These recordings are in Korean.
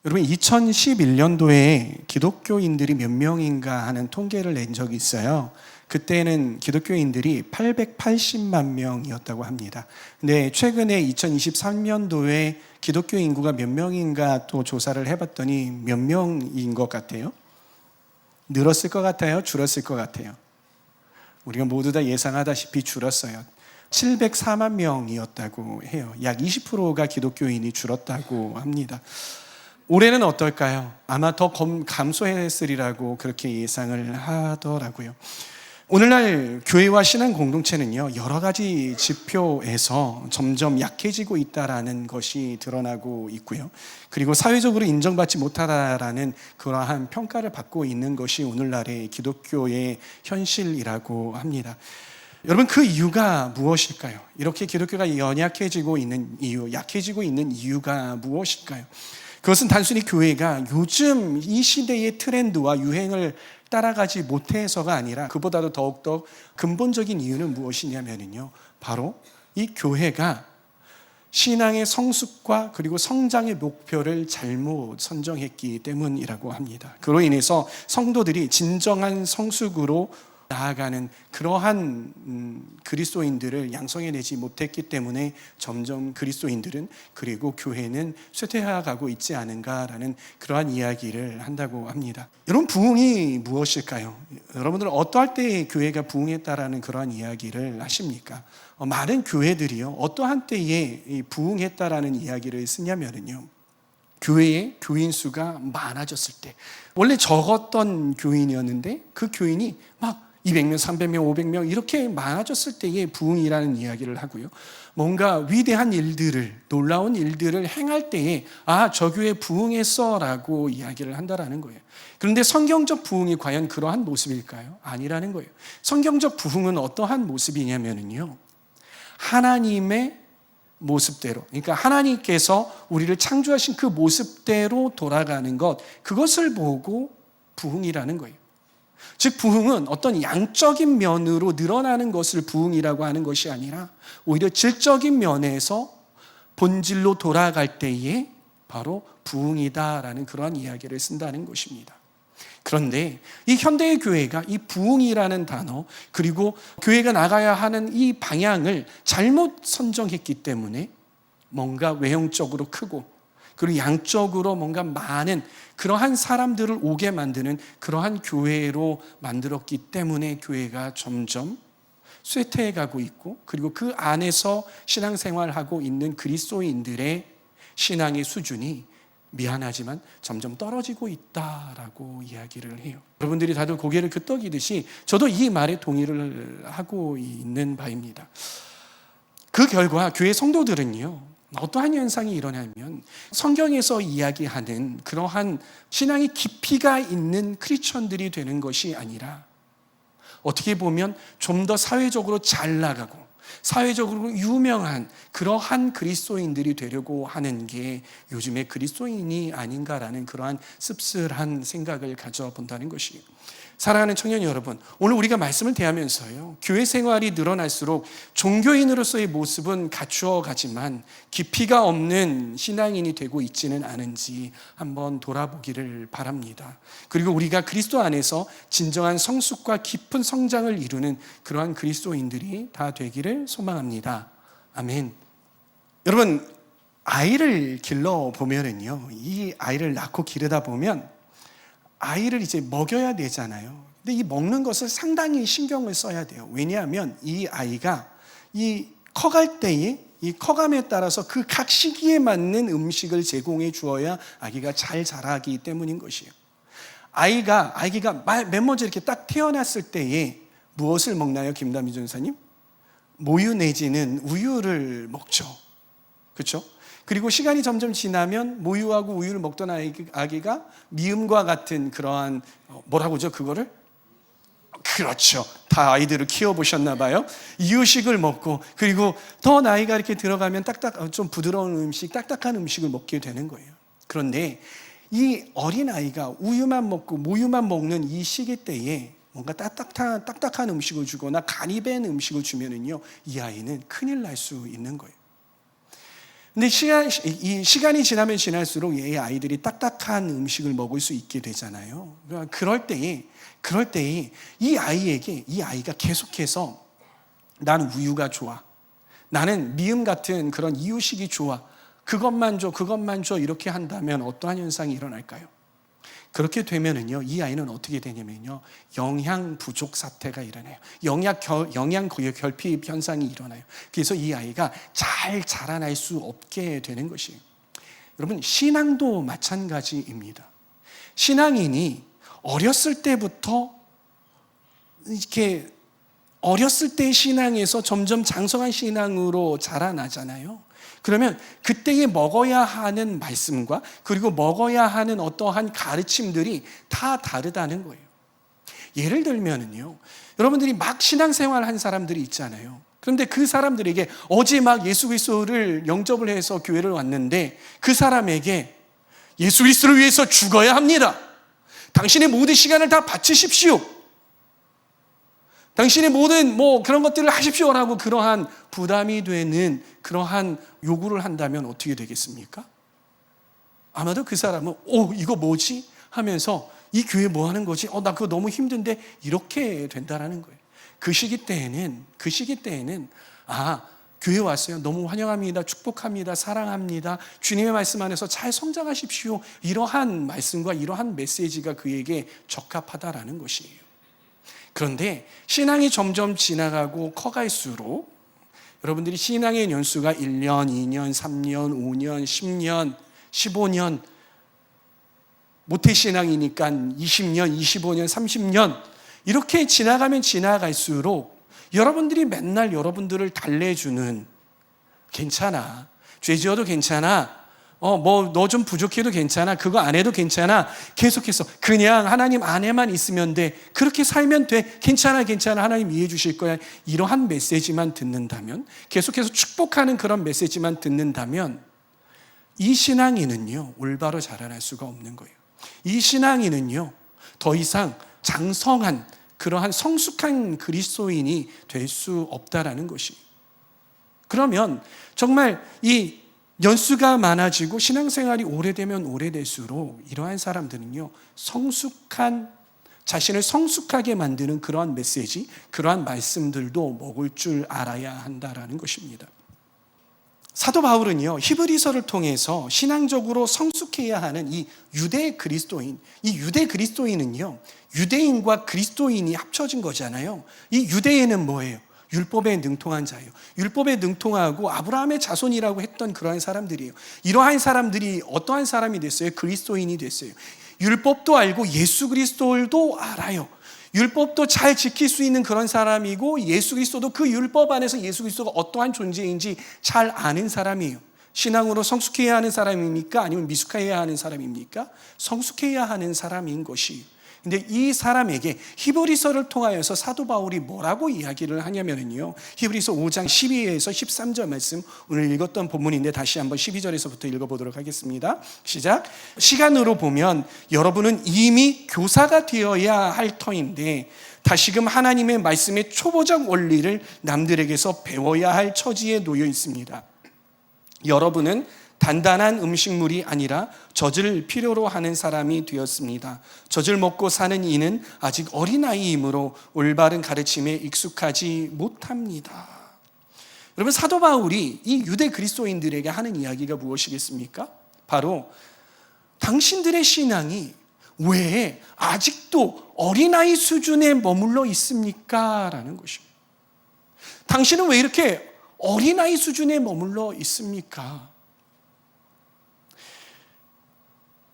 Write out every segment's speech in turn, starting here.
여러분 2011년도에 기독교인들이 몇 명인가 하는 통계를 낸 적이 있어요. 그때는 기독교인들이 880만 명이었다고 합니다. 근데 최근에 2023년도에 기독교 인구가 몇 명인가 또 조사를 해봤더니 몇 명인 것 같아요? 늘었을 것 같아요? 줄었을 것 같아요? 우리가 모두 다 예상하다시피 줄었어요. 704만 명이었다고 해요. 약 20%가 기독교인이 줄었다고 합니다. 올해는 어떨까요? 아마 더 감소했으리라고 그렇게 예상을 하더라고요. 오늘날 교회와 신앙 공동체는요, 여러 가지 지표에서 점점 약해지고 있다라는 것이 드러나고 있고요. 그리고 사회적으로 인정받지 못하다라는 그러한 평가를 받고 있는 것이 오늘날의 기독교의 현실이라고 합니다. 여러분, 그 이유가 무엇일까요? 이렇게 기독교가 연약해지고 있는 이유, 약해지고 있는 이유가 무엇일까요? 그것은 단순히 교회가 요즘 이 시대의 트렌드와 유행을 따라가지 못해서가 아니라 그보다도 더욱더 근본적인 이유는 무엇이냐면요, 바로 이 교회가 신앙의 성숙과 그리고 성장의 목표를 잘못 선정했기 때문이라고 합니다. 그로 인해서 성도들이 진정한 성숙으로 나아가는 그러한 그리스도인들을 양성해내지 못했기 때문에 점점 그리스도인들은 그리고 교회는 쇠퇴해가고 있지 않은가라는 그러한 이야기를 한다고 합니다. 여러분, 부흥이 무엇일까요? 여러분들은 어떠할 때 교회가 부흥했다라는 그러한 이야기를 하십니까? 많은 교회들이요, 어떠한 때에 부흥했다라는 이야기를 쓰냐면요, 교회의 교인 수가 많아졌을 때, 원래 적었던 교인이었는데 그 교인이 막 200명, 300명, 500명 이렇게 많아졌을 때의 부흥이라는 이야기를 하고요. 뭔가 위대한 일들을, 놀라운 일들을 행할 때에 저 교회 부흥했어 라고 이야기를 한다라는 거예요. 그런데 성경적 부흥이 과연 그러한 모습일까요? 아니라는 거예요. 성경적 부흥은 어떠한 모습이냐면요, 하나님의 모습대로, 그러니까 하나님께서 우리를 창조하신 그 모습대로 돌아가는 것, 그것을 보고 부흥이라는 거예요. 즉, 부흥은 어떤 양적인 면으로 늘어나는 것을 부흥이라고 하는 것이 아니라 오히려 질적인 면에서 본질로 돌아갈 때에 바로 부흥이다라는 그러한 이야기를 쓴다는 것입니다. 그런데 이 현대의 교회가 이 부흥이라는 단어, 그리고 교회가 나가야 하는 이 방향을 잘못 선정했기 때문에 뭔가 외형적으로 크고 그리고 양적으로 뭔가 많은 그러한 사람들을 오게 만드는 그러한 교회로 만들었기 때문에 교회가 점점 쇠퇴해 가고 있고, 그리고 그 안에서 신앙생활하고 있는 그리스도인들의 신앙의 수준이 미안하지만 점점 떨어지고 있다라고 이야기를 해요. 여러분들이 다들 고개를 끄덕이듯이 저도 이 말에 동의를 하고 있는 바입니다. 그 결과 교회 성도들은요, 어떠한 현상이 일어나면 성경에서 이야기하는 그러한 신앙의 깊이가 있는 크리스천들이 되는 것이 아니라 어떻게 보면 좀 더 사회적으로 잘 나가고 사회적으로 유명한 그러한 그리스도인들이 되려고 하는 게 요즘의 그리스도인이 아닌가라는 그러한 씁쓸한 생각을 가져본다는 것이에요. 사랑하는 청년 여러분, 오늘 우리가 말씀을 대하면서요, 교회 생활이 늘어날수록 종교인으로서의 모습은 갖추어 가지만 깊이가 없는 신앙인이 되고 있지는 않은지 한번 돌아보기를 바랍니다. 그리고 우리가 그리스도 안에서 진정한 성숙과 깊은 성장을 이루는 그러한 그리스도인들이 다 되기를 소망합니다. 아멘. 여러분, 아이를 길러보면은요, 이 아이를 낳고 기르다 보면 아이를 이제 먹여야 되잖아요. 근데 이 먹는 것을 상당히 신경을 써야 돼요. 왜냐하면 이 아이가 이 커갈 때에 이 커감에 따라서 그 각 시기에 맞는 음식을 제공해 주어야 아기가 잘 자라기 때문인 것이에요. 아기가 맨 먼저 이렇게 딱 태어났을 때에 무엇을 먹나요, 김다미 전사님? 모유 내지는 우유를 먹죠. 그렇죠? 그리고 시간이 점점 지나면 모유하고 우유를 먹던 아기가 미음과 같은 그러한 뭐라고죠, 그거를? 그렇죠. 다 아이들을 키워보셨나 봐요. 이유식을 먹고, 그리고 더 나이가 이렇게 들어가면 좀 부드러운 음식, 딱딱한 음식을 먹게 되는 거예요. 그런데 이 어린아이가 우유만 먹고 모유만 먹는 이 시기 때에 뭔가 딱딱한 음식을 주거나 간이 밴 음식을 주면은요, 이 아이는 큰일 날 수 있는 거예요. 근데 이 시간이 지나면 지날수록 이 아이들이 딱딱한 음식을 먹을 수 있게 되잖아요. 그럴 때에 이 아이가 계속해서 나는 우유가 좋아, 나는 미음 같은 그런 이유식이 좋아, 그것만 줘 이렇게 한다면 어떠한 현상이 일어날까요? 그렇게 되면은요, 이 아이는 어떻게 되냐면요, 영양 부족 사태가 일어나요. 영양 결핍 현상이 일어나요. 그래서 이 아이가 잘 자라날 수 없게 되는 것이에요. 여러분, 신앙도 마찬가지입니다. 신앙인이 어렸을 때부터 이렇게 어렸을 때의 신앙에서 점점 장성한 신앙으로 자라나잖아요. 그러면 그때에 먹어야 하는 말씀과 그리고 먹어야 하는 어떠한 가르침들이 다 다르다는 거예요. 예를 들면은요, 여러분들이 막 신앙생활 한 사람들이 있잖아요. 그런데 그 사람들에게 어제 막 예수 그리스도를 영접을 해서 교회를 왔는데 그 사람에게 예수 그리스도를 위해서 죽어야 합니다. 당신의 모든 시간을 다 바치십시오. 당신의 모든 그런 것들을 하십시오라고 그러한 부담이 되는 그러한 요구를 한다면 어떻게 되겠습니까? 아마도 그 사람은 이거 뭐지? 하면서 이 교회 뭐 하는 거지? 나 그거 너무 힘든데 이렇게 된다라는 거예요. 그 시기 때에는 교회 왔어요. 너무 환영합니다. 축복합니다. 사랑합니다. 주님의 말씀 안에서 잘 성장하십시오. 이러한 말씀과 이러한 메시지가 그에게 적합하다라는 것이에요. 그런데 신앙이 점점 지나가고 커갈수록 여러분들이 신앙의 연수가 1년, 2년, 3년, 5년, 10년, 15년, 모태신앙이니까 20년, 25년, 30년 이렇게 지나가면 지나갈수록 여러분들이 맨날 여러분들을 달래주는, 괜찮아, 죄 지어도 괜찮아, 너 좀 부족해도 괜찮아, 그거 안 해도 괜찮아, 계속해서 그냥 하나님 안에만 있으면 돼, 그렇게 살면 돼, 괜찮아 하나님 이해해 주실 거야, 이러한 메시지만 듣는다면, 계속해서 축복하는 그런 메시지만 듣는다면 이 신앙인은요 올바로 자라날 수가 없는 거예요. 이 신앙인은요 더 이상 장성한 그러한 성숙한 그리스도인이 될 수 없다라는 것이. 그러면 정말 이 연수가 많아지고 신앙생활이 오래되면 오래될수록 이러한 사람들은요 자신을 성숙하게 만드는 그러한 메시지, 그러한 말씀들도 먹을 줄 알아야 한다라는 것입니다. 사도 바울은요 히브리서를 통해서 신앙적으로 성숙해야 하는 이 유대 그리스도인은요 유대인과 그리스도인이 합쳐진 거잖아요. 이 유대인은 뭐예요? 율법에 능통한 자예요. 율법에 능통하고 아브라함의 자손이라고 했던 그러한 사람들이에요. 이러한 사람들이 어떠한 사람이 됐어요? 그리스도인이 됐어요. 율법도 알고 예수 그리스도도 알아요. 율법도 잘 지킬 수 있는 그런 사람이고 예수 그리스도도 그 율법 안에서 예수 그리스도가 어떠한 존재인지 잘 아는 사람이에요. 신앙으로 성숙해야 하는 사람입니까? 아니면 미숙해야 하는 사람입니까? 성숙해야 하는 사람인 것이. 근데 이 사람에게 히브리서를 통하여서 사도 바울이 뭐라고 이야기를 하냐면요, 히브리서 5장 12에서 13절 말씀, 오늘 읽었던 본문인데 다시 한번 12절에서부터 읽어보도록 하겠습니다. 시작. 시간으로 보면 여러분은 이미 교사가 되어야 할 터인데 다시금 하나님의 말씀의 초보적 원리를 남들에게서 배워야 할 처지에 놓여 있습니다. 여러분은 단단한 음식물이 아니라 젖을 필요로 하는 사람이 되었습니다. 젖을 먹고 사는 이는 아직 어린아이이므로 올바른 가르침에 익숙하지 못합니다. 여러분, 사도 바울이 이 유대 그리스도인들에게 하는 이야기가 무엇이겠습니까? 바로 당신들의 신앙이 왜 아직도 어린아이 수준에 머물러 있습니까? 라는 것입니다. 당신은 왜 이렇게 어린아이 수준에 머물러 있습니까?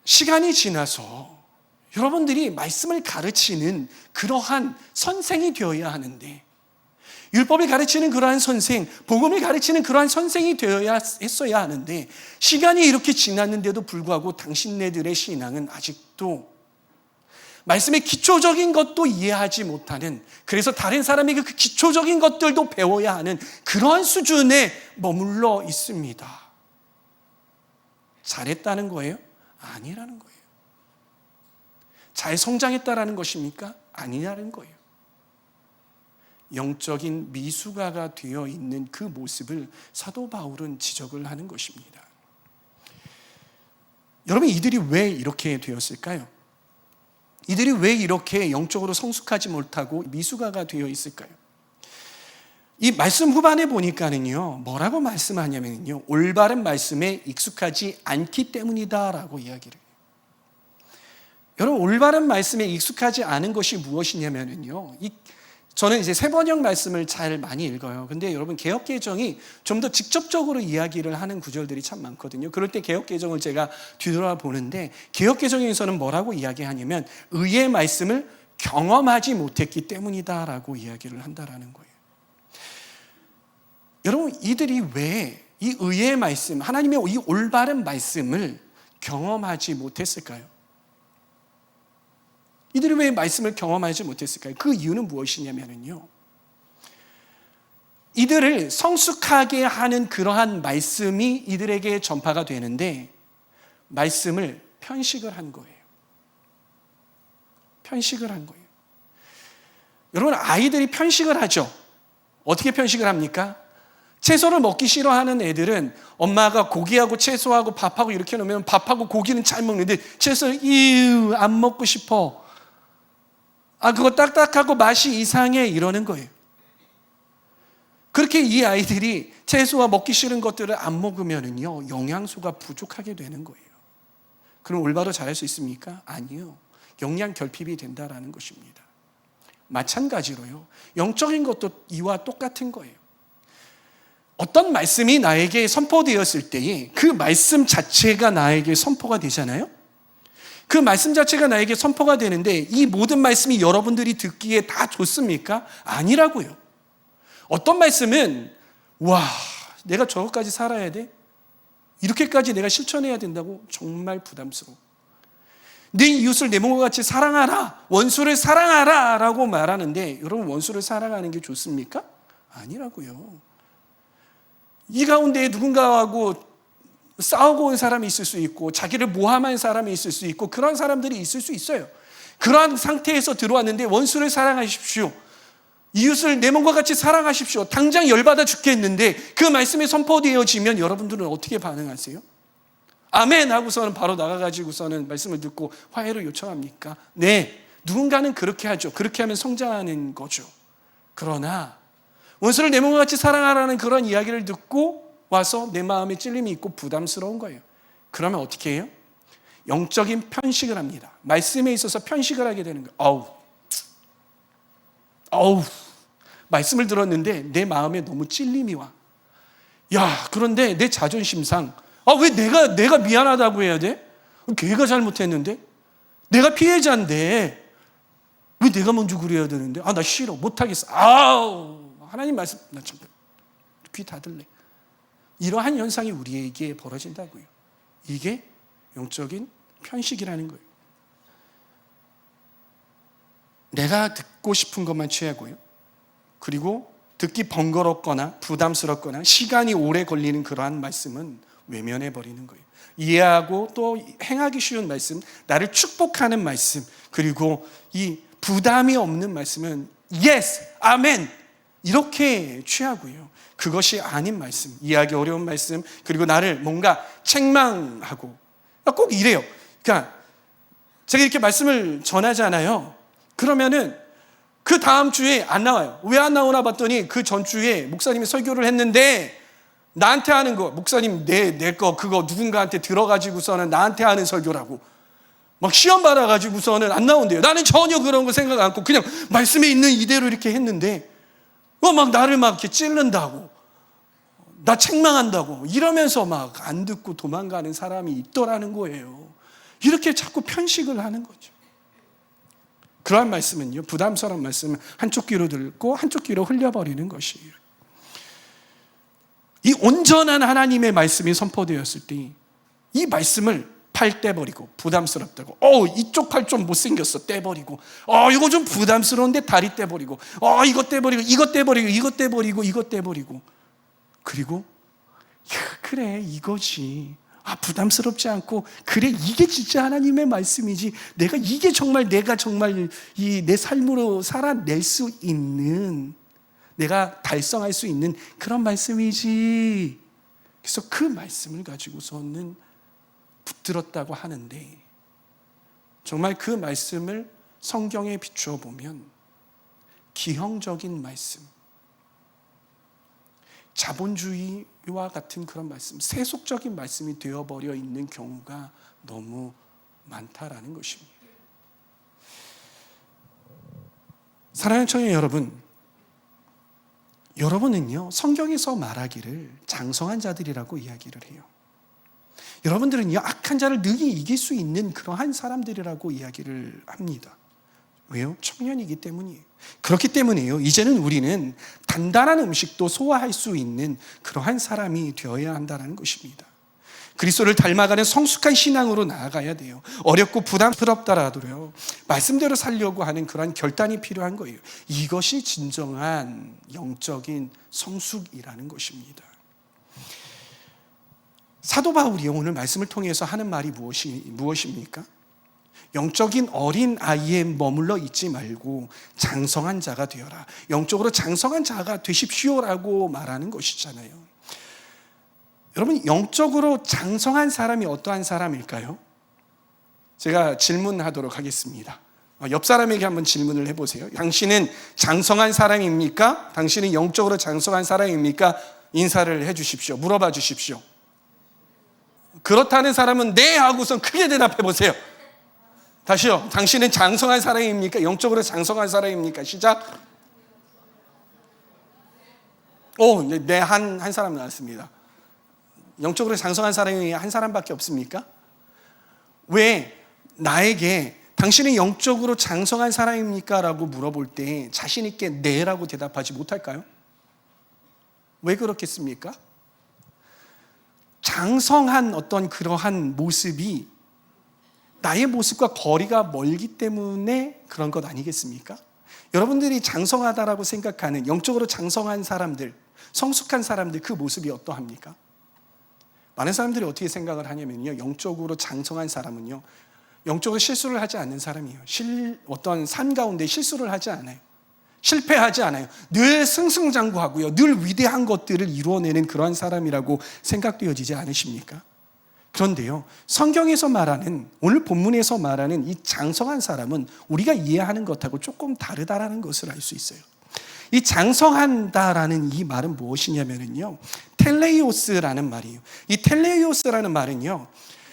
시간이 지나서 여러분들이 말씀을 가르치는 그러한 선생이 되어야 하는데, 율법을 가르치는 그러한 선생, 복음을 가르치는 그러한 선생이 되어야 했어야 하는데, 시간이 이렇게 지났는데도 불구하고 당신네들의 신앙은 아직도 말씀의 기초적인 것도 이해하지 못하는, 그래서 다른 사람에게 그 기초적인 것들도 배워야 하는 그러한 수준에 머물러 있습니다. 잘했다는 거예요? 아니라는 거예요. 잘 성장했다라는 것입니까? 아니라는 거예요. 영적인 미숙아가 되어 있는 그 모습을 사도 바울은 지적을 하는 것입니다. 여러분, 이들이 왜 이렇게 되었을까요? 이들이 왜 이렇게 영적으로 성숙하지 못하고 미숙아가 되어 있을까요? 이 말씀 후반에 보니까는요, 뭐라고 말씀하냐면요, 올바른 말씀에 익숙하지 않기 때문이다라고 이야기를 해요. 여러분, 올바른 말씀에 익숙하지 않은 것이 무엇이냐면요, 저는 이제 세번역 말씀을 잘 많이 읽어요. 근데 여러분, 개역개정이 좀 더 직접적으로 이야기를 하는 구절들이 참 많거든요. 그럴 때 개역개정을 제가 뒤돌아보는데, 개역개정에서는 뭐라고 이야기하냐면 의의 말씀을 경험하지 못했기 때문이다라고 이야기를 한다라는 거예요. 여러분, 이들이 왜 이 의의 말씀, 하나님의 이 올바른 말씀을 경험하지 못했을까요? 이들이 왜 말씀을 경험하지 못했을까요? 그 이유는 무엇이냐면요, 이들을 성숙하게 하는 그러한 말씀이 이들에게 전파가 되는데 말씀을 편식을 한 거예요. 편식을 한 거예요. 여러분, 아이들이 편식을 하죠. 어떻게 편식을 합니까? 채소를 먹기 싫어하는 애들은 엄마가 고기하고 채소하고 밥하고 이렇게 놓으면 밥하고 고기는 잘 먹는데 채소를 안 먹고 싶어. 그거 딱딱하고 맛이 이상해, 이러는 거예요. 그렇게 이 아이들이 채소와 먹기 싫은 것들을 안 먹으면은요, 영양소가 부족하게 되는 거예요. 그럼 올바로 자랄 수 있습니까? 아니요. 영양 결핍이 된다라는 것입니다. 마찬가지로요, 영적인 것도 이와 똑같은 거예요. 어떤 말씀이 나에게 선포되었을 때에 그 말씀 자체가 나에게 선포가 되잖아요. 그 말씀 자체가 나에게 선포가 되는데 이 모든 말씀이 여러분들이 듣기에 다 좋습니까? 아니라고요. 어떤 말씀은 내가 저것까지 살아야 돼? 이렇게까지 내가 실천해야 된다고? 정말 부담스러워. 네 이웃을 내 몸과 같이 사랑하라, 원수를 사랑하라 라고 말하는데, 여러분, 원수를 사랑하는 게 좋습니까? 아니라고요. 이 가운데 누군가하고 싸우고 온 사람이 있을 수 있고 자기를 모함한 사람이 있을 수 있고 그런 사람들이 있을 수 있어요. 그러한 상태에서 들어왔는데 원수를 사랑하십시오, 이웃을 내 몸과 같이 사랑하십시오, 당장 열받아 죽겠는데 그 말씀이 선포되어지면 여러분들은 어떻게 반응하세요? 아멘 하고서는 바로 나가가지고서는 말씀을 듣고 화해를 요청합니까? 네, 누군가는 그렇게 하죠. 그렇게 하면 성장하는 거죠. 그러나 원수를 내 몸과 같이 사랑하라는 그런 이야기를 듣고 와서 내 마음에 찔림이 있고 부담스러운 거예요. 그러면 어떻게 해요? 영적인 편식을 합니다. 말씀에 있어서 편식을 하게 되는 거예요. 말씀을 들었는데 내 마음에 너무 찔림이 와. 그런데 내 자존심상 왜 내가 미안하다고 해야 돼? 걔가 잘못했는데? 내가 피해자인데 왜 내가 먼저 그래야 되는데? 나 싫어, 못하겠어. 하나님 말씀, 나 참 귀 닫을래. 이러한 현상이 우리에게 벌어진다고요. 이게 영적인 편식이라는 거예요. 내가 듣고 싶은 것만 취하고요. 그리고 듣기 번거롭거나 부담스럽거나 시간이 오래 걸리는 그러한 말씀은 외면해 버리는 거예요. 이해하고 또 행하기 쉬운 말씀, 나를 축복하는 말씀, 그리고 이 부담이 없는 말씀은 yes, 아멘 이렇게 취하고요. 그것이 아닌 말씀, 이해하기 어려운 말씀, 그리고 나를 뭔가 책망하고, 꼭 이래요. 그러니까 제가 이렇게 말씀을 전하잖아요. 그러면은 그 다음 주에 안 나와요. 왜 안 나오나 봤더니 그 전주에 목사님이 설교를 했는데 나한테 하는 거, 목사님 내 거 그거 누군가한테 들어가지고서는 나한테 하는 설교라고 막 시험 받아가지고서는 안 나온대요. 나는 전혀 그런 거 생각 않고 그냥 말씀에 있는 이대로 이렇게 했는데 막 나를 막 이렇게 찌른다고, 나 책망한다고 이러면서 막 안 듣고 도망가는 사람이 있더라는 거예요. 이렇게 자꾸 편식을 하는 거죠. 그러한 말씀은요, 부담스러운 말씀은 한쪽 귀로 듣고 한쪽 귀로 흘려버리는 것이에요. 이 온전한 하나님의 말씀이 선포되었을 때 이 말씀을 팔 떼버리고, 부담스럽다고 이쪽 팔 좀 못생겼어 떼버리고, 이거 좀 부담스러운데 다리 떼버리고, 이거 떼버리고 이거 떼버리고 이거 떼버리고 이거 떼버리고, 그리고 그래 이거지, 부담스럽지 않고, 그래 이게 진짜 하나님의 말씀이지, 내가 정말 내 삶으로 살아낼 수 있는 내가 달성할 수 있는 그런 말씀이지. 그래서 그 말씀을 가지고서는 붙들었다고 하는데, 정말 그 말씀을 성경에 비추어 보면 기형적인 말씀, 자본주의와 같은 그런 말씀, 세속적인 말씀이 되어버려 있는 경우가 너무 많다라는 것입니다. 사랑하는 청년 여러분, 여러분은요, 성경에서 말하기를 장성한 자들이라고 이야기를 해요. 여러분들은요, 악한 자를 능히 이길 수 있는 그러한 사람들이라고 이야기를 합니다. 왜요? 청년이기 때문이에요. 그렇기 때문에요, 이제는 우리는 단단한 음식도 소화할 수 있는 그러한 사람이 되어야 한다는 것입니다. 그리스도를 닮아가는 성숙한 신앙으로 나아가야 돼요. 어렵고 부담스럽더라도요, 말씀대로 살려고 하는 그러한 결단이 필요한 거예요. 이것이 진정한 영적인 성숙이라는 것입니다. 사도 바울이 오늘 말씀을 통해서 하는 말이 무엇입니까? 영적인 어린 아이에 머물러 있지 말고 장성한 자가 되어라. 영적으로 장성한 자가 되십시오라고 말하는 것이잖아요. 여러분, 영적으로 장성한 사람이 어떠한 사람일까요? 제가 질문하도록 하겠습니다. 옆 사람에게 한번 질문을 해보세요. 당신은 장성한 사람입니까? 당신은 영적으로 장성한 사람입니까? 인사를 해주십시오. 물어봐 주십시오. 그렇다는 사람은 네 하고선 크게 대답해 보세요. 다시요. 당신은 장성한 사람입니까? 영적으로 장성한 사람입니까? 시작. 네, 한 사람 나왔습니다. 영적으로 장성한 사람이 한 사람밖에 없습니까? 왜 나에게 당신은 영적으로 장성한 사람입니까? 라고 물어볼 때 자신 있게 네라고 대답하지 못할까요? 왜 그렇겠습니까? 장성한 어떤 그러한 모습이 나의 모습과 거리가 멀기 때문에 그런 것 아니겠습니까? 여러분들이 장성하다라고 생각하는 영적으로 장성한 사람들, 성숙한 사람들, 그 모습이 어떠합니까? 많은 사람들이 어떻게 생각을 하냐면요, 영적으로 장성한 사람은요, 영적으로 실수를 하지 않는 사람이에요. 어떤 삶 가운데 실수를 하지 않아요. 실패하지 않아요. 늘 승승장구하고요, 늘 위대한 것들을 이루어내는 그러한 사람이라고 생각되어지지 않으십니까? 그런데요, 성경에서 말하는, 오늘 본문에서 말하는 이 장성한 사람은 우리가 이해하는 것하고 조금 다르다라는 것을 알 수 있어요. 이 장성한다라는 이 말은 무엇이냐면요, 텔레이오스라는 말이에요. 이 텔레이오스라는 말은요,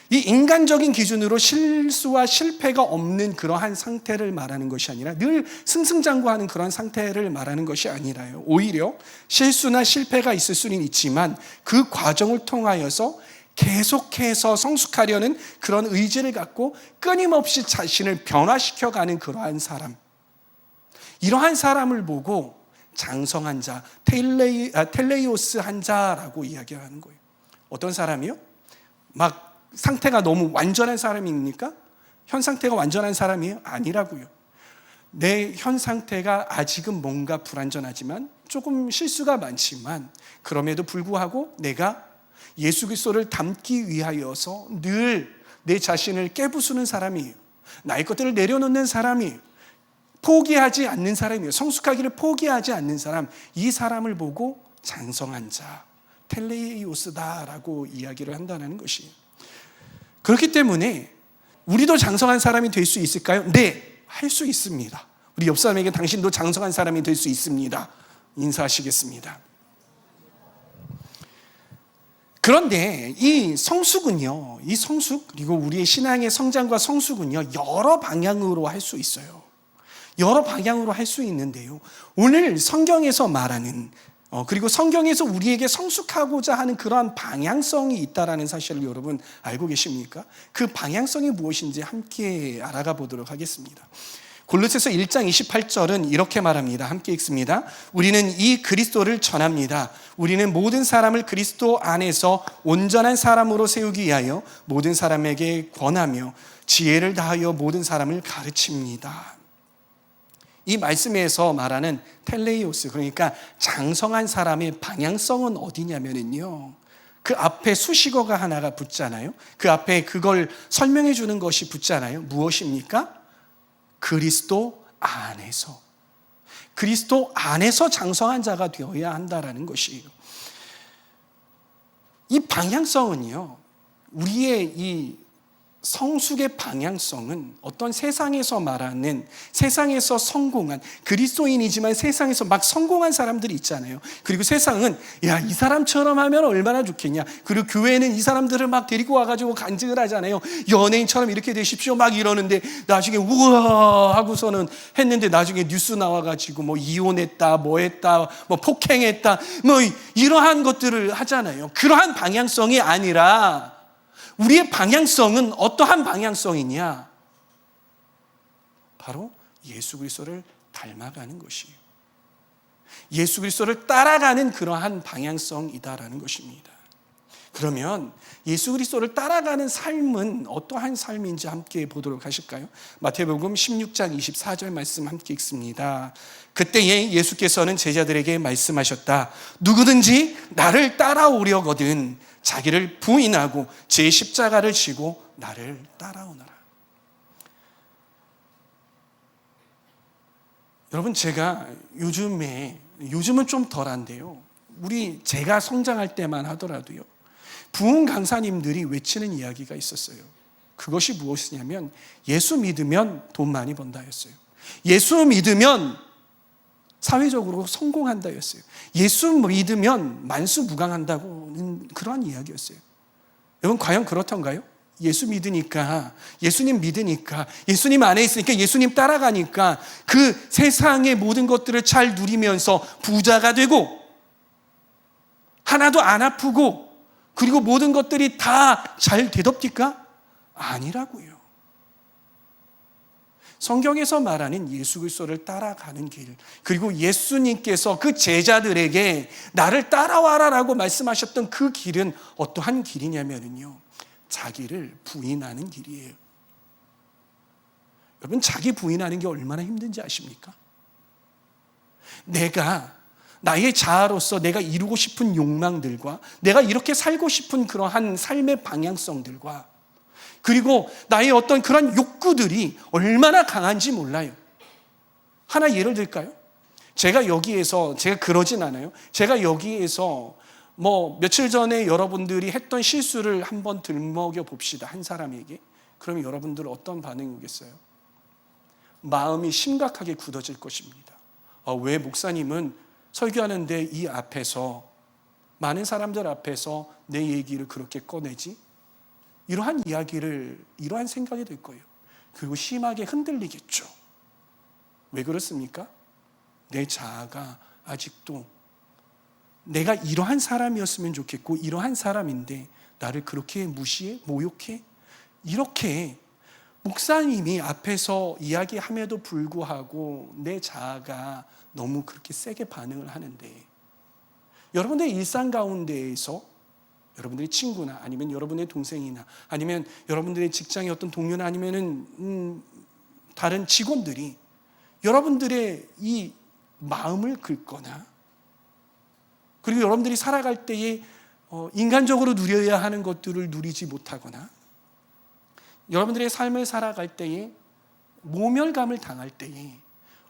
이 인간적인 기준으로 실수와 실패가 없는 그러한 상태를 말하는 것이 아니라 늘 승승장구하는 그런 상태를 말하는 것이 아니라요, 오히려 실수나 실패가 있을 수는 있지만 그 과정을 통하여서 계속해서 성숙하려는 그런 의지를 갖고 끊임없이 자신을 변화시켜가는 그러한 사람, 이러한 사람을 보고 장성한 자, 텔레이오스 한 자라고 이야기하는 거예요. 어떤 사람이요? 막 상태가 너무 완전한 사람입니까? 현 상태가 완전한 사람이에요? 아니라고요. 내 현 상태가 아직은 뭔가 불완전하지만 조금 실수가 많지만 그럼에도 불구하고 내가 예수 그리스도를 닮기 위하여서 늘 내 자신을 깨부수는 사람이에요. 나의 것들을 내려놓는 사람이에요. 포기하지 않는 사람이에요. 성숙하기를 포기하지 않는 사람, 이 사람을 보고 장성한 자, 텔레이오스다라고 이야기를 한다는 것이에요. 그렇기 때문에 우리도 장성한 사람이 될 수 있을까요? 네, 할 수 있습니다. 우리 옆 사람에게 당신도 장성한 사람이 될 수 있습니다. 인사하시겠습니다. 그런데 이 성숙은요, 이 성숙, 그리고 우리의 신앙의 성장과 성숙은요, 여러 방향으로 할 수 있어요. 여러 방향으로 할 수 있는데요, 오늘 성경에서 말하는, 그리고 성경에서 우리에게 성숙하고자 하는 그러한 방향성이 있다라는 사실을 여러분 알고 계십니까? 그 방향성이 무엇인지 함께 알아가 보도록 하겠습니다. 골로새서 1장 28절은 이렇게 말합니다. 함께 읽습니다. 우리는 이 그리스도를 전합니다. 우리는 모든 사람을 그리스도 안에서 온전한 사람으로 세우기 위하여 모든 사람에게 권하며 지혜를 다하여 모든 사람을 가르칩니다. 이 말씀에서 말하는 텔레이오스, 그러니까 장성한 사람의 방향성은 어디냐면요, 그 앞에 수식어가 하나가 붙잖아요. 그 앞에 그걸 설명해 주는 것이 붙잖아요. 무엇입니까? 그리스도 안에서. 그리스도 안에서 장성한 자가 되어야 한다라는 것이에요. 이 방향성은요, 우리의 이 성숙의 방향성은 어떤 세상에서 말하는, 세상에서 성공한, 그리스도인이지만 세상에서 막 성공한 사람들이 있잖아요. 그리고 세상은 야, 이 사람처럼 하면 얼마나 좋겠냐. 그리고 교회는 이 사람들을 막 데리고 와가지고 간증을 하잖아요. 연예인처럼 이렇게 되십시오 막 이러는데, 나중에 우와 하고서는 했는데 나중에 뉴스 나와가지고 뭐 이혼했다, 뭐 했다, 뭐 폭행했다, 뭐 이러한 것들을 하잖아요. 그러한 방향성이 아니라 우리의 방향성은 어떠한 방향성이냐? 바로 예수 그리스도를 닮아가는 것이에요. 예수 그리스도를 따라가는 그러한 방향성이다라는 것입니다. 그러면 예수 그리스도를 따라가는 삶은 어떠한 삶인지 함께 보도록 하실까요? 마태복음 16장 24절 말씀 함께 읽습니다. 그때에 예수께서는 제자들에게 말씀하셨다. 누구든지 나를 따라오려거든 자기를 부인하고 제 십자가를 지고 나를 따라오너라. 여러분, 제가 요즘은 좀 덜한데요, 제가 성장할 때만 하더라도요, 부흥 강사님들이 외치는 이야기가 있었어요. 그것이 무엇이냐면 예수 믿으면 돈 많이 번다였어요. 예수 믿으면 사회적으로 성공한다였어요. 예수 믿으면 만수무강한다고는 그러한 이야기였어요. 여러분, 과연 그렇던가요? 예수 믿으니까, 예수님 믿으니까, 예수님 안에 있으니까, 예수님 따라가니까 그 세상의 모든 것들을 잘 누리면서 부자가 되고 하나도 안 아프고 그리고 모든 것들이 다 잘 되덥니까? 아니라고요. 성경에서 말하는 예수 그리스도를 따라가는 길, 그리고 예수님께서 그 제자들에게 나를 따라와라라고 말씀하셨던 그 길은 어떠한 길이냐면요, 자기를 부인하는 길이에요. 여러분, 자기 부인하는 게 얼마나 힘든지 아십니까? 내가 나의 자아로서 내가 이루고 싶은 욕망들과 내가 이렇게 살고 싶은 그러한 삶의 방향성들과 그리고 나의 어떤 그런 욕구들이 얼마나 강한지 몰라요. 하나 예를 들까요? 제가 그러진 않아요. 제가 여기에서 뭐 며칠 전에 여러분들이 했던 실수를 한번 들먹여 봅시다. 한 사람에게. 그러면 여러분들 어떤 반응이 오겠어요? 마음이 심각하게 굳어질 것입니다. 왜 목사님은 설교하는데 이 앞에서, 많은 사람들 앞에서 내 얘기를 그렇게 꺼내지? 이러한 생각이 들 거예요. 그리고 심하게 흔들리겠죠. 왜 그렇습니까? 내 자아가 아직도 내가 이러한 사람이었으면 좋겠고 이러한 사람인데 나를 그렇게 무시해? 모욕해? 이렇게 목사님이 앞에서 이야기함에도 불구하고 내 자아가 너무 그렇게 세게 반응을 하는데, 여러분들의 일상 가운데에서 여러분들의 친구나 아니면 여러분의 동생이나 아니면 여러분들의 직장의 어떤 동료나 아니면은 다른 직원들이 여러분들의 이 마음을 긁거나, 그리고 여러분들이 살아갈 때에 인간적으로 누려야 하는 것들을 누리지 못하거나, 여러분들의 삶을 살아갈 때에 모멸감을 당할 때에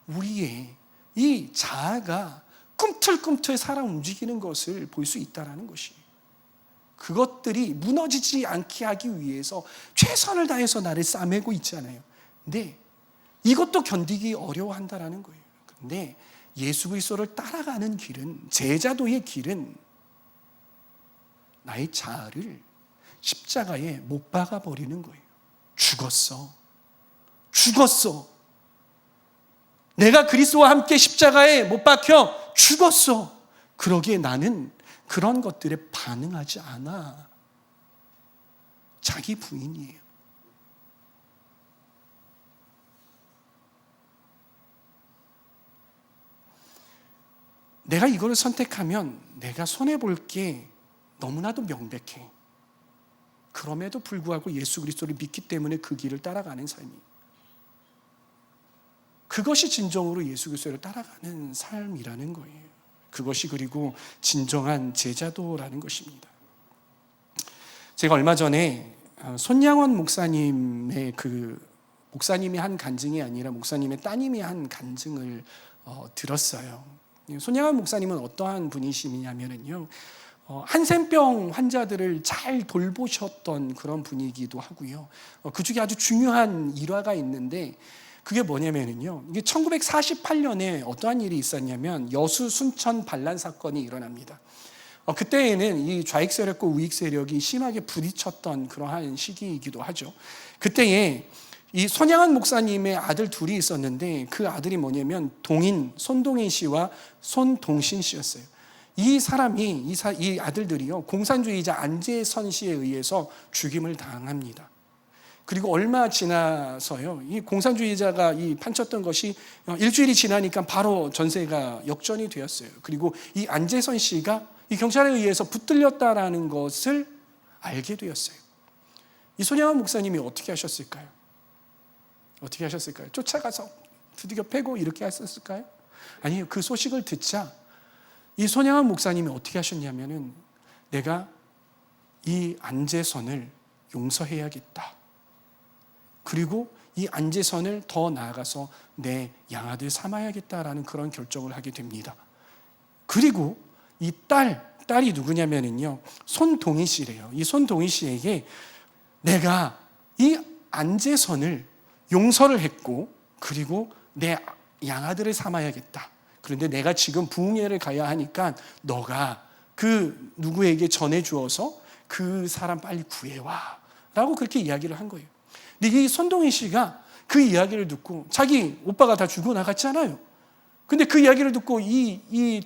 우리의 이 자아가 꿈틀꿈틀 살아 움직이는 것을 볼 수 있다는 것이, 그것들이 무너지지 않게 하기 위해서 최선을 다해서 나를 싸매고 있잖아요. 근데 이것도 견디기 어려워한다는 거예요. 그런데 예수 그리스도를 따라가는 길은, 제자도의 길은 나의 자아를 십자가에 못 박아버리는 거예요. 죽었어. 내가 그리스도와 함께 십자가에 못 박혀 죽었어. 그러기에 나는 그런 것들에 반응하지 않아. 자기 부인이에요. 내가 이거를 선택하면 내가 손해볼 게 너무나도 명백해. 그럼에도 불구하고 예수 그리스도를 믿기 때문에 그 길을 따라가는 삶이, 그것이 진정으로 예수 그리스도를 따라가는 삶이라는 거예요. 그것이 그리고 진정한 제자도라는 것입니다. 제가 얼마 전에 손양원 목사님의 목사님이 한 간증이 아니라 목사님의 따님이 한 간증을 들었어요. 손양환 목사님은 어떠한 분이시냐면요, 한센병 환자들을 잘 돌보셨던 그런 분이기도 하고요. 그 중에 아주 중요한 일화가 있는데, 그게 뭐냐면요, 이게 1948년에 어떠한 일이 있었냐면 여수 순천 반란 사건이 일어납니다. 그때에는 이 좌익 세력과 우익 세력이 심하게 부딪혔던 그러한 시기이기도 하죠. 그때에 이 손양환 목사님의 아들 둘이 있었는데, 그 아들이 뭐냐면 손동인 씨와 손동신 씨였어요. 이 아들들이요, 공산주의자 안재선 씨에 의해서 죽임을 당합니다. 그리고 얼마 지나서요, 이 공산주의자가 판쳤던 것이 일주일이 지나니까 바로 전세가 역전이 되었어요. 그리고 이 안재선 씨가 이 경찰에 의해서 붙들렸다라는 것을 알게 되었어요. 이 손양환 목사님이 어떻게 하셨을까요? 어떻게 하셨을까요? 쫓아가서 두들겨 패고 이렇게 하셨을까요? 아니요. 그 소식을 듣자 이 손양환 목사님이 어떻게 하셨냐면은, 내가 이 안재선을 용서해야겠다. 그리고 이 안재선을 더 나아가서 내 양아들 삼아야겠다라는 그런 결정을 하게 됩니다. 그리고 이 딸이 누구냐면요, 손동희 씨래요. 이 손동희 씨에게 내가 이 안재선을 용서를 했고, 그리고 내 양아들을 삼아야겠다. 그런데 내가 지금 부흥회를 가야 하니까 너가 그 누구에게 전해주어서 그 사람 빨리 구해와 라고 그렇게 이야기를 한 거예요. 근데 이 손동희 씨가 그 이야기를 듣고, 자기 오빠가 다 죽어 나갔잖아요. 근데 그 이야기를 듣고 이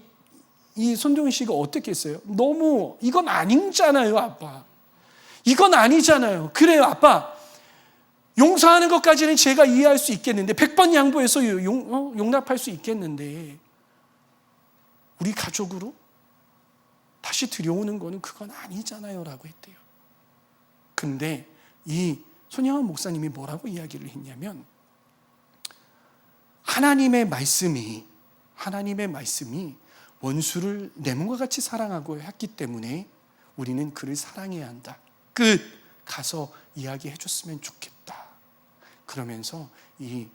손동희 씨가 어떻게 했어요? 너무 이건 아니잖아요, 아빠. 이건 아니잖아요. 그래요, 아빠. 용서하는 것까지는 제가 이해할 수 있겠는데, 100번 양보해서 용납할 수 있겠는데, 우리 가족으로 다시 들여오는 거는 그건 아니잖아요 라고 했대요. 근데 이 손양환 목사님이 뭐라고 이야기를 했냐면, 하나님의 말씀이 원수를 내 몸과 같이 사랑하고 했기 때문에 우리는 그를 사랑해야 한다. 끝. 가서 이야기해 줬으면 좋겠다. 그러면서 이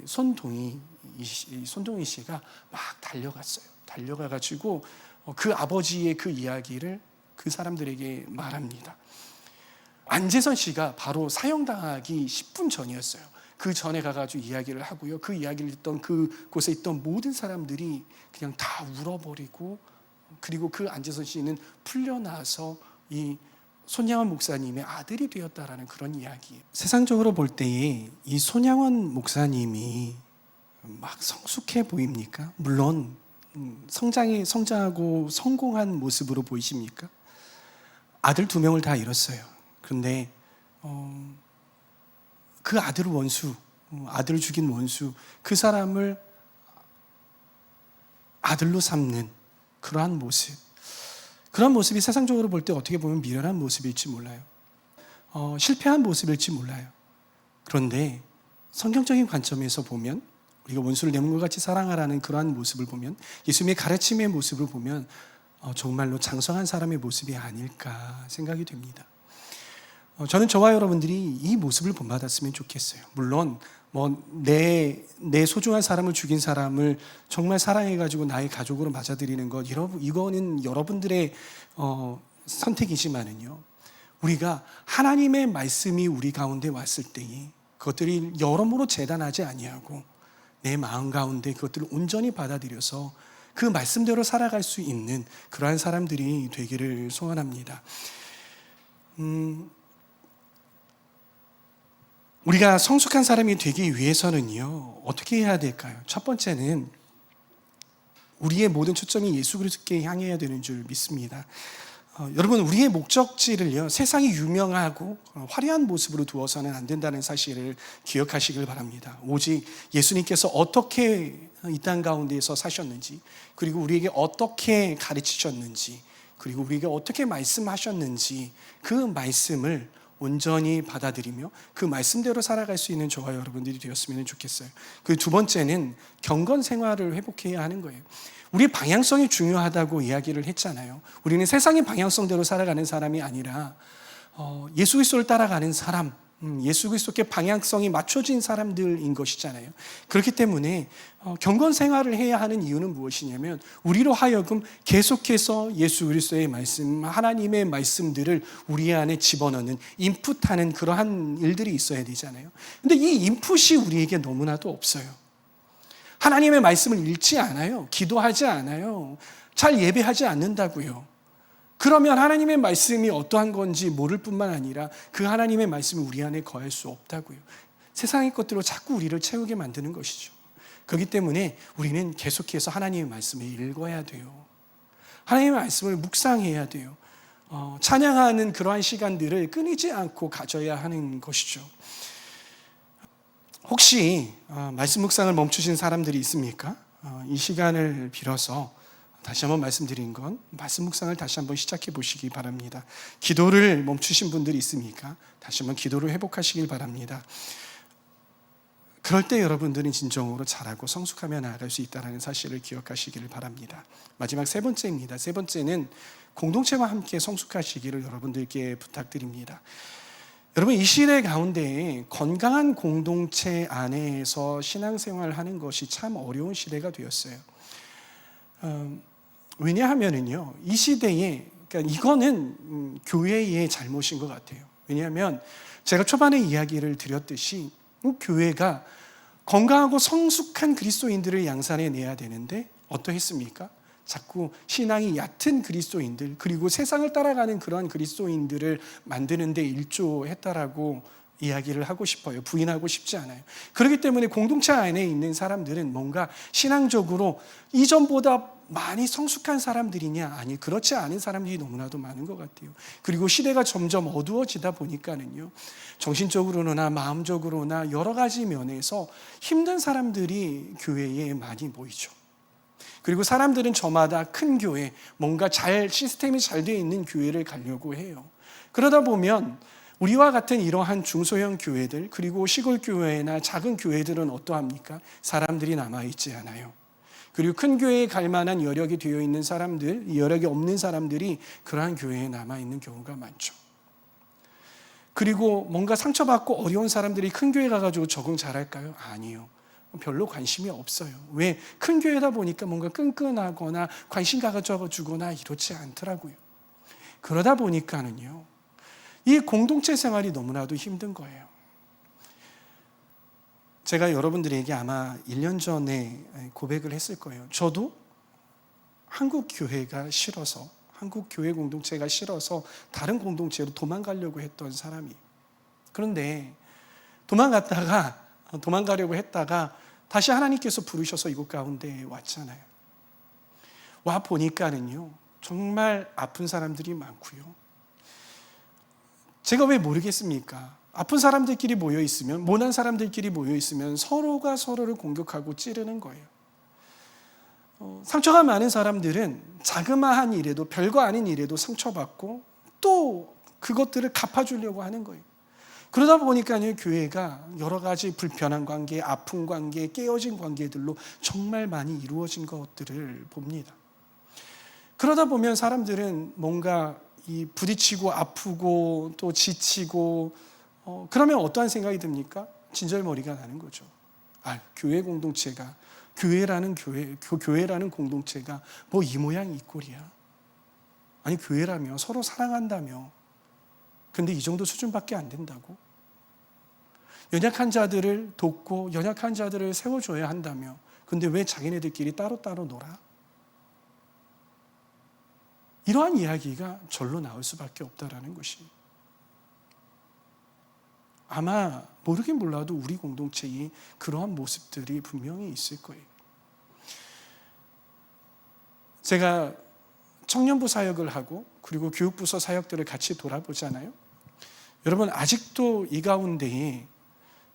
손동희 씨가 막 달려갔어요. 달려가가지고 그 아버지의 그 이야기를 그 사람들에게 말합니다. 안재선 씨가 바로 사형당하기 10분 전이었어요. 그 전에 가가지고 이야기를 하고요. 그 이야기를 듣던 그곳에 있던 모든 사람들이 그냥 다 울어버리고, 그리고 그 안재선 씨는 풀려나서 이 손양환 목사님의 아들이 되었다라는 그런 이야기예요. 세상적으로 볼 때에 이 손양환 목사님이 막 성숙해 보입니까? 물론 성장하고 성공한 모습으로 보이십니까? 아들 2명을 다 잃었어요. 그런데 그 아들을 아들을 죽인 원수, 그 사람을 아들로 삼는 그러한 모습, 그런 모습이 세상적으로 볼 때 어떻게 보면 미련한 모습일지 몰라요. 실패한 모습일지 몰라요. 그런데 성경적인 관점에서 보면, 우리가 원수를 내 몸과 같이 사랑하라는 그러한 모습을 보면, 예수님의 가르침의 모습을 보면 정말로 장성한 사람의 모습이 아닐까 생각이 됩니다. 저는 저와 여러분들이 이 모습을 본받았으면 좋겠어요. 물론 내 소중한 사람을 죽인 사람을 정말 사랑해가지고 나의 가족으로 맞아들이는 것, 이거는 여러분들의 선택이지만은요, 우리가 하나님의 말씀이 우리 가운데 왔을 때에 그것들이 여러모로 재단하지 아니하고 내 마음 가운데 그것들을 온전히 받아들여서 그 말씀대로 살아갈 수 있는 그러한 사람들이 되기를 소원합니다. 우리가 성숙한 사람이 되기 위해서는요, 어떻게 해야 될까요? 첫 번째는 우리의 모든 초점이 예수 그리스도께 향해야 되는 줄 믿습니다. 여러분, 우리의 목적지를요, 세상이 유명하고 화려한 모습으로 두어서는 안 된다는 사실을 기억하시길 바랍니다. 오직 예수님께서 어떻게 이 땅 가운데에서 사셨는지, 그리고 우리에게 어떻게 가르치셨는지, 그리고 우리에게 어떻게 말씀하셨는지, 그 말씀을 온전히 받아들이며 그 말씀대로 살아갈 수 있는 저와 여러분들이 되었으면 좋겠어요. 그 두 번째는 경건 생활을 회복해야 하는 거예요. 우리의 방향성이 중요하다고 이야기를 했잖아요. 우리는 세상의 방향성대로 살아가는 사람이 아니라 예수 그리스도를 따라가는 사람, 예수 그리스도께 방향성이 맞춰진 사람들인 것이잖아요. 그렇기 때문에 경건 생활을 해야 하는 이유는 무엇이냐면 우리로 하여금 계속해서 예수 그리스도의 말씀, 하나님의 말씀들을 우리 안에 집어넣는, 인풋하는 그러한 일들이 있어야 되잖아요. 근데 이 인풋이 우리에게 너무나도 없어요. 하나님의 말씀을 읽지 않아요. 기도하지 않아요. 잘 예배하지 않는다고요. 그러면 하나님의 말씀이 어떠한 건지 모를 뿐만 아니라 그 하나님의 말씀이 우리 안에 거할 수 없다고요. 세상의 것들로 자꾸 우리를 채우게 만드는 것이죠. 그렇기 때문에 우리는 계속해서 하나님의 말씀을 읽어야 돼요. 하나님의 말씀을 묵상해야 돼요. 찬양하는 그러한 시간들을 끊이지 않고 가져야 하는 것이죠. 혹시 말씀 묵상을 멈추신 사람들이 있습니까? 이 시간을 빌어서 다시 한번 말씀드린 건 말씀 묵상을 다시 한번 시작해 보시기 바랍니다. 기도를 멈추신 분들이 있습니까? 다시 한번 기도를 회복하시길 바랍니다. 그럴 때 여러분들은 진정으로 잘하고 성숙하며 나아갈 수 있다는 사실을 기억하시기를 바랍니다. 마지막 세 번째입니다. 세 번째는 공동체와 함께 성숙하시기를 여러분들께 부탁드립니다. 여러분, 이 시대 가운데 건강한 공동체 안에서 신앙생활을 하는 것이 참 어려운 시대가 되었어요. 왜냐하면은요, 이 시대에, 그러니까 이거는 교회의 잘못인 것 같아요. 왜냐하면 제가 초반에 이야기를 드렸듯이 교회가 건강하고 성숙한 그리스도인들을 양산해 내야 되는데 어떠했습니까? 자꾸 신앙이 얕은 그리스도인들, 그리고 세상을 따라가는 그러한 그리스도인들을 만드는 데 일조했다라고 이야기를 하고 싶어요. 부인하고 싶지 않아요. 그렇기 때문에 공동체 안에 있는 사람들은 뭔가 신앙적으로 이전보다 많이 성숙한 사람들이냐? 아니, 그렇지 않은 사람들이 너무나도 많은 것 같아요. 그리고 시대가 점점 어두워지다 보니까는요, 정신적으로나 마음적으로나 여러 가지 면에서 힘든 사람들이 교회에 많이 모이죠. 그리고 사람들은 저마다 큰 교회, 뭔가 시스템이 잘 되어 있는 교회를 가려고 해요. 그러다 보면 우리와 같은 이러한 중소형 교회들, 그리고 시골 교회나 작은 교회들은 어떠합니까? 사람들이 남아있지 않아요. 그리고 큰 교회에 갈 만한 여력이 되어 있는 사람들, 여력이 없는 사람들이 그러한 교회에 남아있는 경우가 많죠. 그리고 뭔가 상처받고 어려운 사람들이 큰 교회 가가지고 적응 잘할까요? 아니요. 별로 관심이 없어요. 왜? 큰 교회다 보니까 뭔가 끈끈하거나 관심 가져주거나 이렇지 않더라고요. 그러다 보니까는요, 이 공동체 생활이 너무나도 힘든 거예요. 제가 여러분들에게 아마 1년 전에 고백을 했을 거예요. 저도 한국 교회가 싫어서, 한국 교회 공동체가 싫어서 다른 공동체로 도망가려고 했던 사람이에요. 그런데 도망가려고 했다가 다시 하나님께서 부르셔서 이곳 가운데 왔잖아요. 와 보니까는요, 정말 아픈 사람들이 많고요. 제가 왜 모르겠습니까? 아픈 사람들끼리 모여 있으면, 모난 사람들끼리 모여 있으면 서로가 서로를 공격하고 찌르는 거예요. 상처가 많은 사람들은 자그마한 일에도, 별거 아닌 일에도 상처받고 또 그것들을 갚아주려고 하는 거예요. 그러다 보니까요, 교회가 여러 가지 불편한 관계, 아픈 관계, 깨어진 관계들로 정말 많이 이루어진 것들을 봅니다. 그러다 보면 사람들은 뭔가 부딪히고 아프고 또 지치고, 그러면 어떠한 생각이 듭니까? 진절머리가 나는 거죠. 교회 공동체가, 교회라는 공동체가 뭐 이 모양 이 꼴이야. 아니, 교회라며 서로 사랑한다며. 근데 이 정도 수준밖에 안 된다고? 연약한 자들을 돕고 연약한 자들을 세워줘야 한다며. 근데 왜 자기네들끼리 따로따로 놀아? 이러한 이야기가 절로 나올 수밖에 없다라는 것이, 아마 모르긴 몰라도 우리 공동체에 그러한 모습들이 분명히 있을 거예요. 제가 청년부 사역을 하고 그리고 교육부서 사역들을 같이 돌아보잖아요. 여러분, 아직도 이 가운데에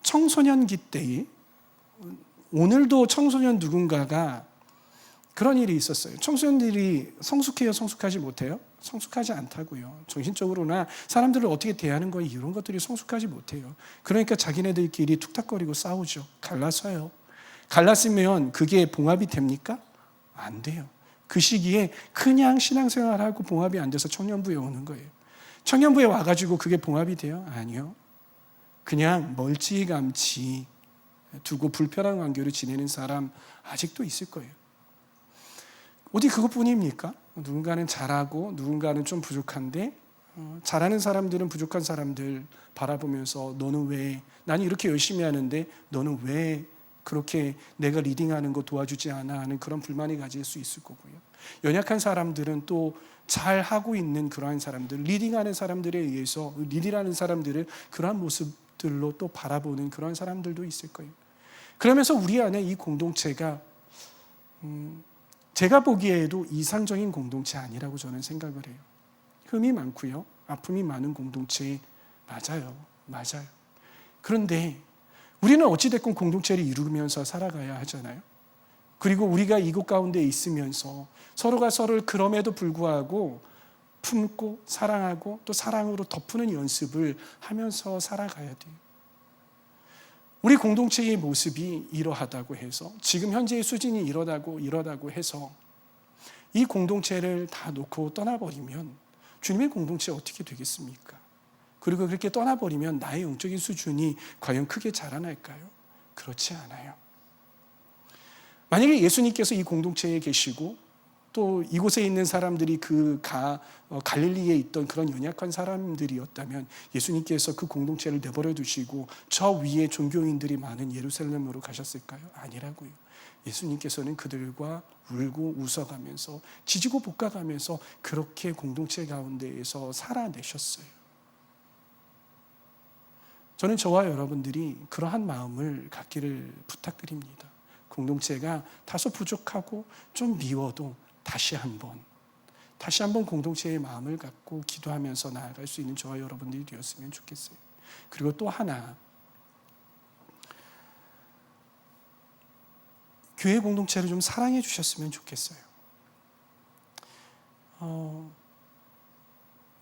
청소년기 때에, 오늘도 청소년 누군가가 그런 일이 있었어요. 청소년들이 성숙해요? 성숙하지 못해요? 성숙하지 않다고요. 정신적으로나 사람들을 어떻게 대하는 거, 이런 것들이 성숙하지 못해요. 그러니까 자기네들끼리 툭탁거리고 싸우죠. 갈라서요. 갈랐으면 그게 봉합이 됩니까? 안 돼요. 그 시기에 그냥 신앙생활하고 봉합이 안 돼서 청년부에 오는 거예요. 청년부에 와가지고 그게 봉합이 돼요? 아니요. 그냥 멀찌감치 두고 불편한 관계로 지내는 사람 아직도 있을 거예요. 어디 그것뿐입니까? 누군가는 잘하고 누군가는 좀 부족한데 잘하는 사람들은 부족한 사람들 바라보면서 너는 왜, 나는 이렇게 열심히 하는데 너는 왜 그렇게 내가 리딩하는 거 도와주지 않아 하는 그런 불만이 가질 수 있을 거고요. 연약한 사람들은 또 잘하고 있는 그러한 사람들, 리딩하는 사람들에 의해서 리딩하는 사람들을 그러한 모습들로 또 바라보는 그런 사람들도 있을 거예요. 그러면서 우리 안에 이 공동체가 제가 보기에도 이상적인 공동체 아니라고 저는 생각을 해요. 흠이 많고요. 아픔이 많은 공동체 맞아요. 그런데 우리는 어찌됐건 공동체를 이루면서 살아가야 하잖아요. 그리고 우리가 이곳 가운데 있으면서 서로가 서로를 그럼에도 불구하고 품고 사랑하고 또 사랑으로 덮는 연습을 하면서 살아가야 돼요. 우리 공동체의 모습이 이러하다고 해서 지금 현재의 수준이 이러다고 해서 이 공동체를 다 놓고 떠나버리면 주님의 공동체 어떻게 되겠습니까? 그리고 그렇게 떠나버리면 나의 영적인 수준이 과연 크게 자라날까요? 그렇지 않아요. 만약에 예수님께서 이 공동체에 계시고 또 이곳에 있는 사람들이 갈릴리에 있던 그런 연약한 사람들이었다면 예수님께서 그 공동체를 내버려 두시고 저 위에 종교인들이 많은 예루살렘으로 가셨을까요? 아니라고요. 예수님께서는 그들과 울고 웃어가면서 지지고 볶아가면서 그렇게 공동체 가운데에서 살아내셨어요. 저는 저와 여러분들이 그러한 마음을 갖기를 부탁드립니다. 공동체가 다소 부족하고 좀 미워도 다시 한번 공동체의 마음을 갖고 기도하면서 나아갈 수 있는 저와 여러분들이 되었으면 좋겠어요. 그리고 또 하나, 교회 공동체를 좀 사랑해 주셨으면 좋겠어요.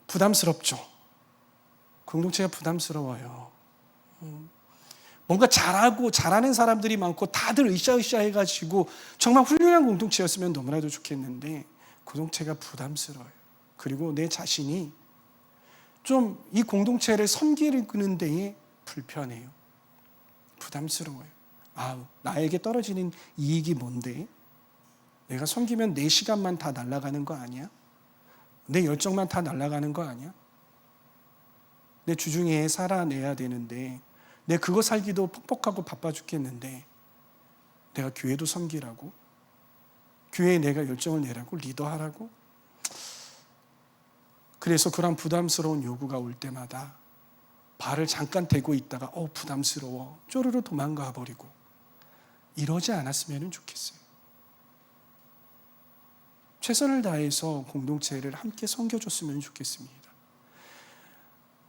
부담스럽죠. 공동체가 부담스러워요. 뭔가 잘하는 사람들이 많고 다들 으쌰으쌰 해가지고 정말 훌륭한 공동체였으면 너무나도 좋겠는데 공동체가 부담스러워요. 그리고 내 자신이 좀 이 공동체를 섬기는 데에 불편해요. 부담스러워요. 나에게 떨어지는 이익이 뭔데? 내가 섬기면 내 시간만 다 날아가는 거 아니야? 내 열정만 다 날아가는 거 아니야? 내 주중에 살아내야 되는데 내 그거 살기도 퍽퍽하고 바빠 죽겠는데 내가 교회도 섬기라고? 교회에 내가 열정을 내라고? 리더하라고? 그래서 그런 부담스러운 요구가 올 때마다 발을 잠깐 대고 있다가 부담스러워 쪼르르 도망가 버리고 이러지 않았으면 좋겠어요. 최선을 다해서 공동체를 함께 섬겨줬으면 좋겠습니다.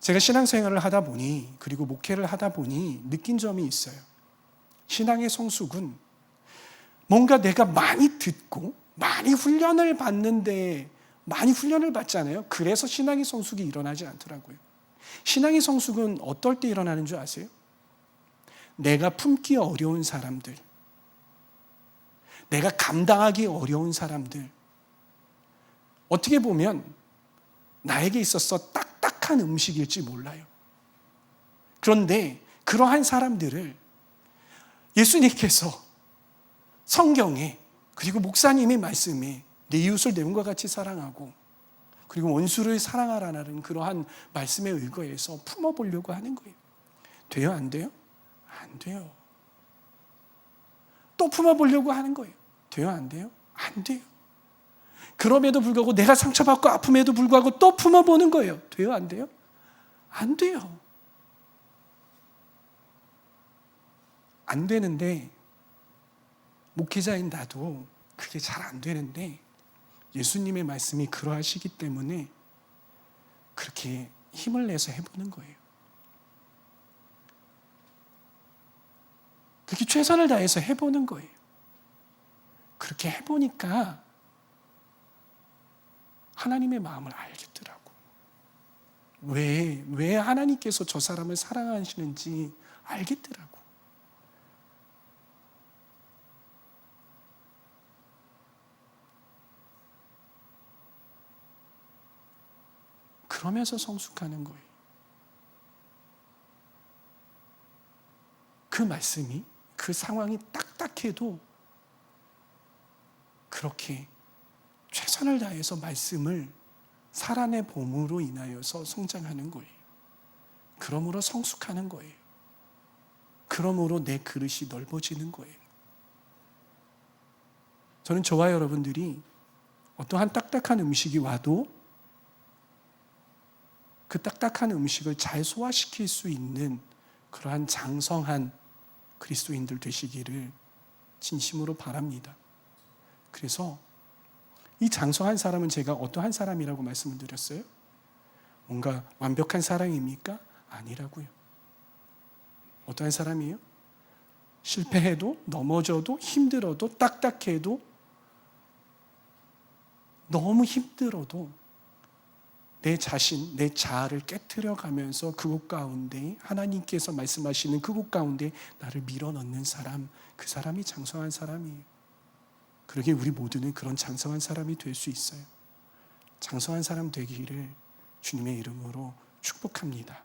제가 신앙생활을 하다 보니 그리고 목회를 하다 보니 느낀 점이 있어요. 신앙의 성숙은 뭔가 내가 많이 듣고 많이 훈련을 받는데 많이 훈련을 받잖아요. 그래서 신앙의 성숙이 일어나지 않더라고요. 신앙의 성숙은 어떨 때 일어나는 줄 아세요? 내가 품기 어려운 사람들, 내가 감당하기 어려운 사람들, 어떻게 보면 나에게 있어서 딱딱한 음식일지 몰라요. 그런데 그러한 사람들을 예수님께서 성경에 그리고 목사님의 말씀에 내 이웃을 내 몸과 같이 사랑하고 그리고 원수를 사랑하라는 그러한 말씀에 의거해서 품어보려고 하는 거예요. 돼요? 안 돼요? 안 돼요. 또 품어보려고 하는 거예요. 돼요? 안 돼요? 안 돼요. 그럼에도 불구하고 내가 상처받고 아픔에도 불구하고 또 품어보는 거예요. 돼요? 안 돼요? 안 돼요. 안 되는데 목회자인 나도 그게 잘 안 되는데 예수님의 말씀이 그러하시기 때문에 그렇게 힘을 내서 해보는 거예요. 그렇게 최선을 다해서 해보는 거예요. 그렇게 해보니까 하나님의 마음을 알겠더라고. 왜 하나님께서 저 사람을 사랑하시는지 알겠더라고. 그러면서 성숙하는 거예요. 그 말씀이, 그 상황이 딱딱해도 그렇게 최선을 다해서 말씀을 살아내 봄으로 인하여서 성장하는 거예요. 그러므로 성숙하는 거예요. 그러므로 내 그릇이 넓어지는 거예요. 저는 저와 여러분들이 어떠한 딱딱한 음식이 와도 그 딱딱한 음식을 잘 소화시킬 수 있는 그러한 장성한 그리스도인들 되시기를 진심으로 바랍니다. 그래서 이 장성한 사람은 제가 어떠한 사람이라고 말씀을 드렸어요? 뭔가 완벽한 사람입니까? 아니라고요. 어떠한 사람이에요? 실패해도, 넘어져도, 힘들어도, 딱딱해도, 너무 힘들어도 내 자신, 내 자아를 깨트려 가면서 그곳 가운데, 하나님께서 말씀하시는 그곳 가운데 나를 밀어넣는 사람, 그 사람이 장성한 사람이에요. 그러기에 우리 모두는 그런 장성한 사람이 될 수 있어요. 장성한 사람 되기를 주님의 이름으로 축복합니다.